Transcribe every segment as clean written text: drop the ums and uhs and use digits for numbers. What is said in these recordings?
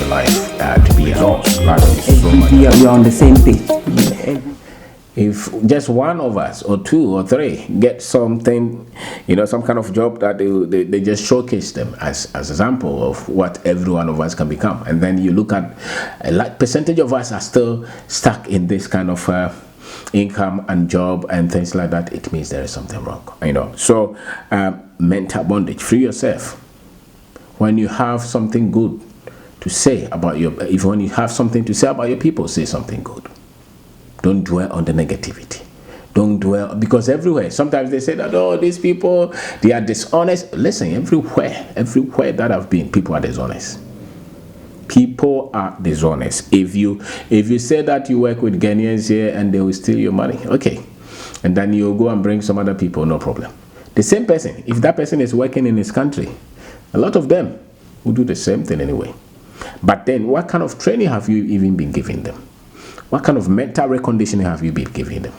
life to be lost. Life is so much. We are on the same page. If just one of us or two or three get something, some kind of job that they just showcase them as example of what every one of us can become, and then you look at a large percentage of us are still stuck in this kind of income and job and things like that, it means there is something wrong. So mental bondage. Free yourself. When you have something good to say about when you have something to say about your people, say something good. Don't dwell on the negativity. Don't dwell, because everywhere, sometimes they say that, oh, these people, they are dishonest. Listen, everywhere that I've been, people are dishonest. People are dishonest. If you say that you work with Ghanaians here and they will steal your money, okay, and then you go and bring some other people, no problem. The same person, if that person is working in his country, a lot of them will do the same thing anyway. But then, what kind of training have you even been giving them? What kind of mental reconditioning have you been giving them?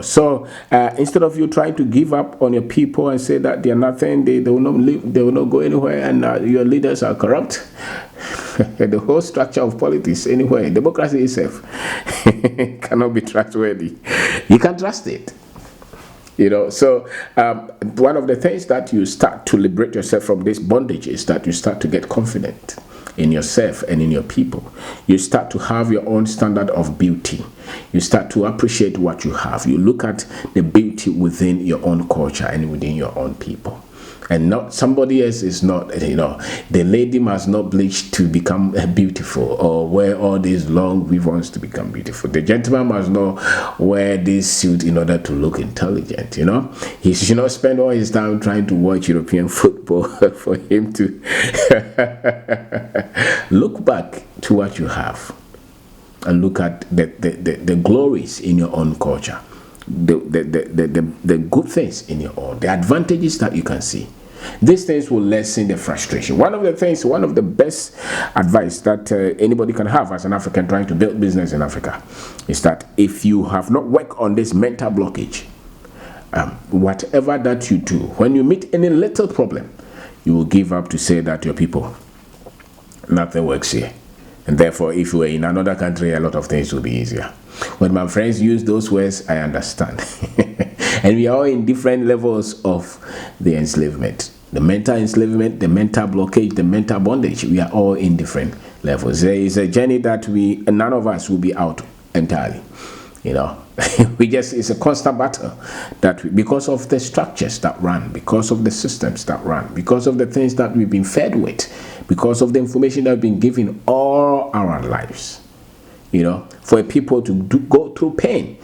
So instead of you trying to give up on your people and say that they're nothing, they will not live, they will not go anywhere, and your leaders are corrupt. The whole structure of politics, anyway, democracy itself cannot be trustworthy. You can't trust it. So one of the things that you start to liberate yourself from this bondage is that you start to get confident in yourself and in your people. You start to have your own standard of beauty. You start to appreciate what you have. You look at the beauty within your own culture and within your own people. And not somebody else is not, the lady must not bleach to become beautiful or wear all these long weave-ons to become beautiful. The gentleman must not wear this suit in order to look intelligent, He should not spend all his time trying to watch European football for him to look back to what you have and look at the glories in your own culture. The good things in your own, the advantages that you can see. These things will lessen the frustration. One of the best advice that anybody can have as an African trying to build business in Africa is that if you have not worked on this mental blockage, whatever that you do, when you meet any little problem, you will give up to say that your people, nothing works here. And therefore, if you were in another country, a lot of things will be easier. When my friends use those words, I understand. And we are all in different levels of the enslavement. The mental enslavement, the mental blockage, the mental bondage. We are all in different levels. There is a journey that none of us will be out entirely. It's a constant battle because of the structures that run, because of the systems that run, because of the things that we've been fed with, because of the information that we've been given all our lives. For people to go through pain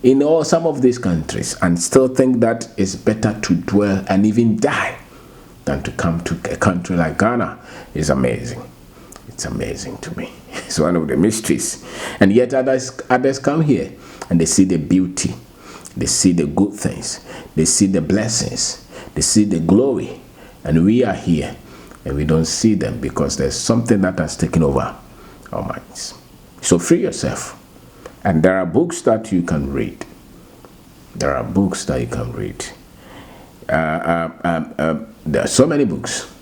in some of these countries and still think that it's better to dwell and even die than to come to a country like Ghana is amazing. It's amazing to me. It's one of the mysteries. And yet others come here and they see the beauty. They see the good things. They see the blessings. They see the glory. And we are here and we don't see them because there's something that has taken over our minds. So free yourself. And there are books that you can read. There are so many books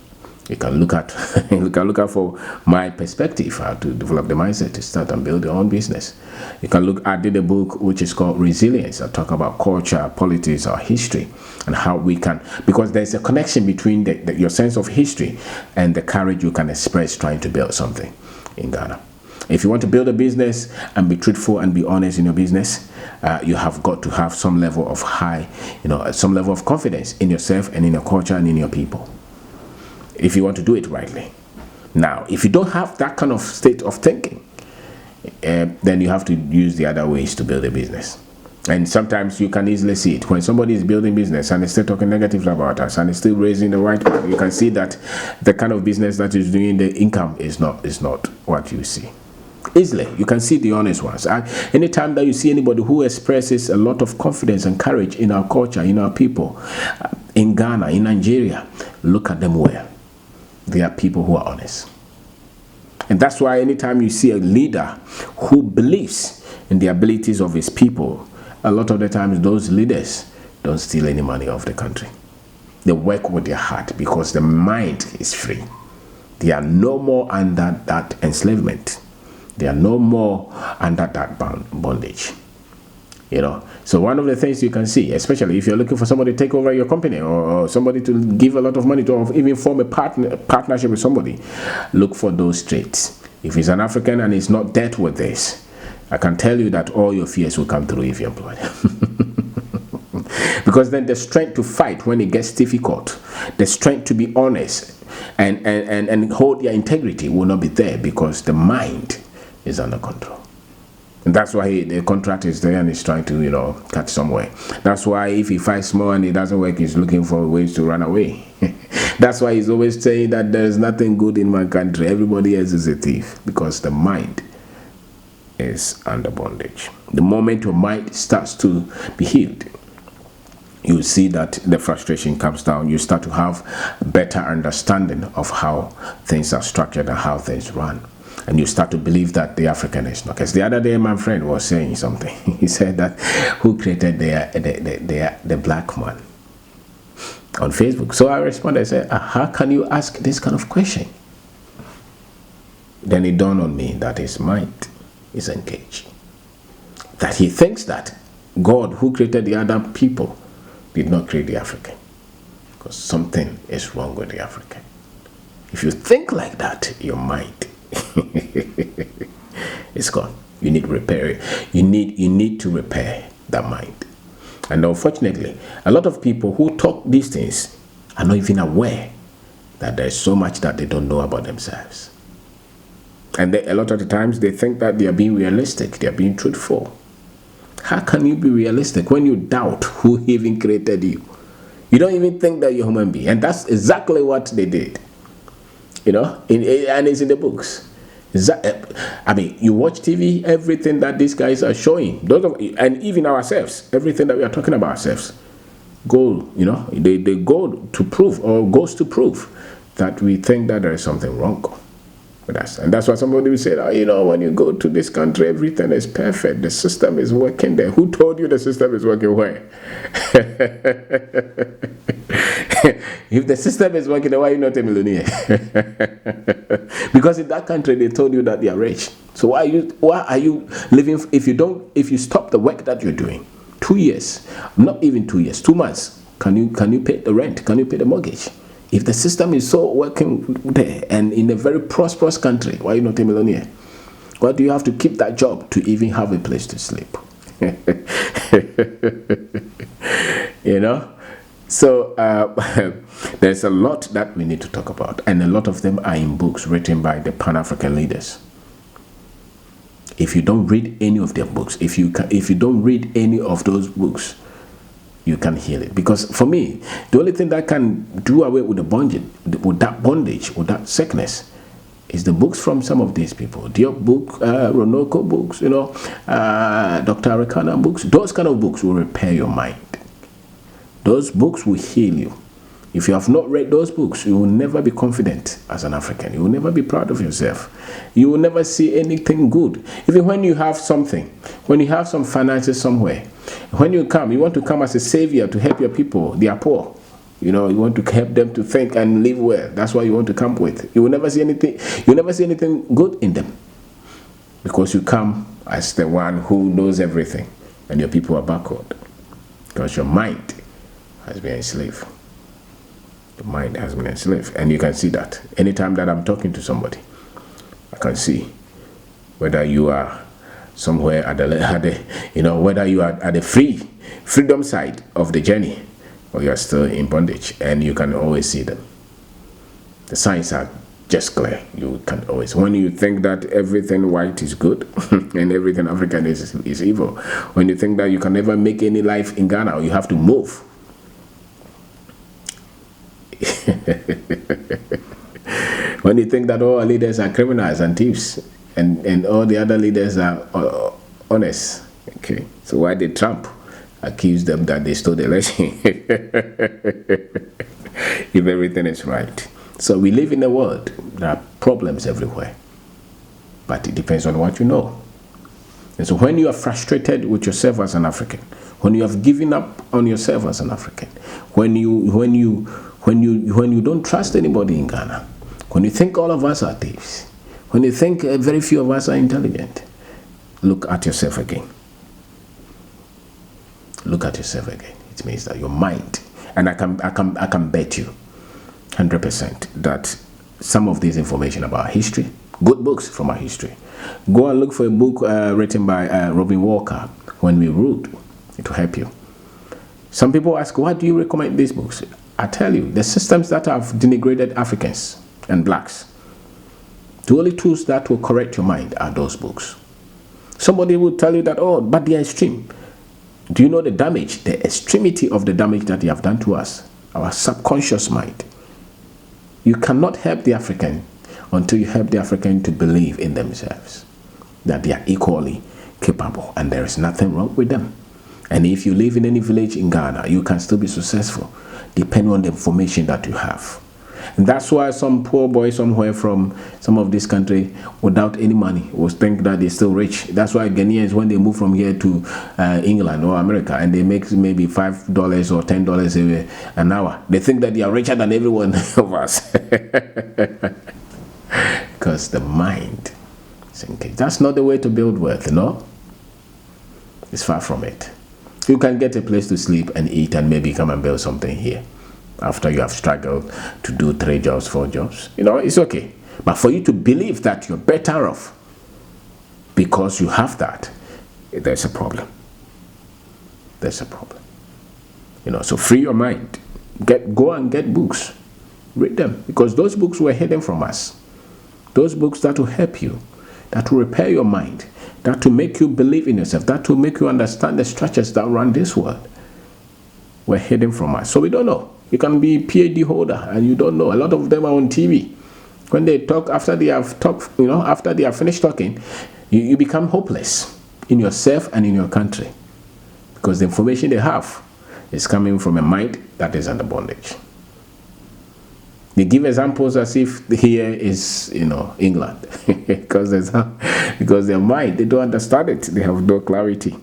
you can look at. You can look at for my perspective, how to develop the mindset to start and build your own business. You can look. I did a book which is called Resilience. I talk about culture, politics, or history, and how we can, because there's a connection between your sense of history and the courage you can express trying to build something in Ghana. If you want to build a business and be truthful and be honest in your business, you have got to have some level of some level of confidence in yourself and in your culture and in your people. If you want to do it rightly. Now, if you don't have that kind of state of thinking, then you have to use the other ways to build a business. And sometimes you can easily see it. When somebody is building business and is still talking negatively about us and is still raising the white man, you can see that the kind of business that is doing the income is not what you see. Easily, you can see the honest ones. Anytime that you see anybody who expresses a lot of confidence and courage in our culture, in our people, in Ghana, in Nigeria, look at them well. They are people who are honest. And that's why anytime you see a leader who believes in the abilities of his people, a lot of the times those leaders don't steal any money off the country. They work with their heart because the mind is free. They are no more under that enslavement. They are no more under that bondage. You know, so one of the things you can see, especially if you're looking for somebody to take over your company, or somebody to give a lot of money to, or even form a partnership with somebody, look for those traits. If he's an African and he's not dealt with this, I can tell you that all your fears will come through if you're employed. Because then the strength to fight when it gets difficult, the strength to be honest and hold your integrity will not be there, because the mind is under control. And that's why the contract is there and he's trying to, you know, catch somewhere. That's why if he fights more and it doesn't work, he's looking for ways to run away. That's why he's always saying that there's nothing good in my country. Everybody else is a thief, because the mind is under bondage. The moment your mind starts to be healed, you see that the frustration comes down. You start to have better understanding of how things are structured and how things run. And you start to believe that the African is not. Because the other day my friend was saying something. He said that who created the black man on Facebook. So I responded, I said, how can you ask this kind of question? Then it dawned on me that his mind is engaged. That he thinks that God, who created the other people, did not create the African. Because something is wrong with the African. If you think like that, your mind it's gone. You need repair. You need to repair that mind. And unfortunately, a lot of people who talk these things are not even aware that there's so much that they don't know about themselves. And a lot of the times they think that they are being realistic, they are being truthful. How can you be realistic when you doubt who even created you? You don't even think that you're a human being. And that's exactly what they did. You know, and it's in the books. I mean, you watch TV, everything that these guys are showing, and even ourselves, everything that we are talking about ourselves, they go to prove, or goes to prove, that we think that there is something wrong with us. And that's why somebody will say, when you go to this country, everything is perfect. The system is working there. Who told you the system is working where? If the system is working, then why are you not a millionaire? Because in that country, they told you that they are rich. So why are you living, if you stop the work that you're doing, 2 years, not even 2 years, 2 months, can you pay the rent? Can you pay the mortgage? If the system is so working there and in a very prosperous country, why are you not a millionaire? Why do you have to keep that job to even have a place to sleep? You know? So there's a lot that we need to talk about, and a lot of them are in books written by the Pan-African leaders. If you don't read any of their books, if you don't read any of those books, you can heal it. Because for me, the only thing that can do away with that bondage, with that sickness, is the books from some of these people. Diop book, Ronoko books, Dr. Arekana books. Those kind of books will repair your mind. Those books will heal you. If you have not read those books, you will never be confident as an African. You will never be proud of yourself. You will never see anything good. Even when you have something, when you have some finances somewhere, when you want to come as a savior to help your people. They are poor. You want to help them to think and live well. That's what you want to come with. You will never see anything. You will never see anything good in them, because you come as the one who knows everything, and your people are backward because your mind has been enslaved. The mind has been enslaved, and you can see that anytime that I'm talking to somebody, I can see whether you are somewhere at whether you are at the freedom side of the journey, or you are still in bondage, and you can always see them. The signs are just clear. You can always, when you think that everything white is good and everything African is evil, when you think that you can never make any life in Ghana, or you have to move. When you think that all our leaders are criminals and thieves, and all the other leaders are honest, okay, so why did Trump accuse them that they stole the election if everything is right? So we live in a world, there are problems everywhere, but it depends on what you know. And so when you are frustrated with yourself as an African, when you have given up on yourself as an African, when you don't trust anybody in Ghana, When you think all of us are thieves, when you think very few of us are intelligent, look at yourself again. Look at yourself again. It means that your mind, and I can bet you 100% that some of this information about history, good books from our history. Go and look for a book written by Robin Walker, When We Ruled. It will help you. Some people ask, why do you recommend these books? I tell you, the systems that have denigrated Africans and blacks, the only tools that will correct your mind are those books. Somebody will tell you that, oh, but they are extreme. Do you know the damage, the extremity of the damage that they have done to us? Our subconscious mind. You cannot help the African until you help the African to believe in themselves, that they are equally capable and there is nothing wrong with them. And if you live in any village in Ghana, you can still be successful depending on the information that you have. And that's why some poor boy somewhere from some of this country without any money will think that they're still rich. That's why Ghanaians, when they move from here to England or America and they make maybe $5 or $10 an hour, they think that they are richer than everyone of us. Because the mind is engaged. That's not the way to build wealth, It's far from it. You can get a place to sleep and eat and maybe come and build something here after you have struggled to do 3 jobs, 4 jobs. It's okay. But for you to believe that you're better off because you have that, there's a problem. There's a problem. So free your mind. Go and get books. Read them, because those books were hidden from us. Those books that will help you, that will repair your mind, that will make you believe in yourself, that will make you understand the structures that run this world, were hidden from us. So we don't know. You can be a PhD holder and you don't know. A lot of them are on TV. When they talk, after they have talked, after they have finished talking, you become hopeless in yourself and in your country, because the information they have is coming from a mind that is under bondage. They give examples as if here is, England, because their mind, they don't understand it. They have no clarity.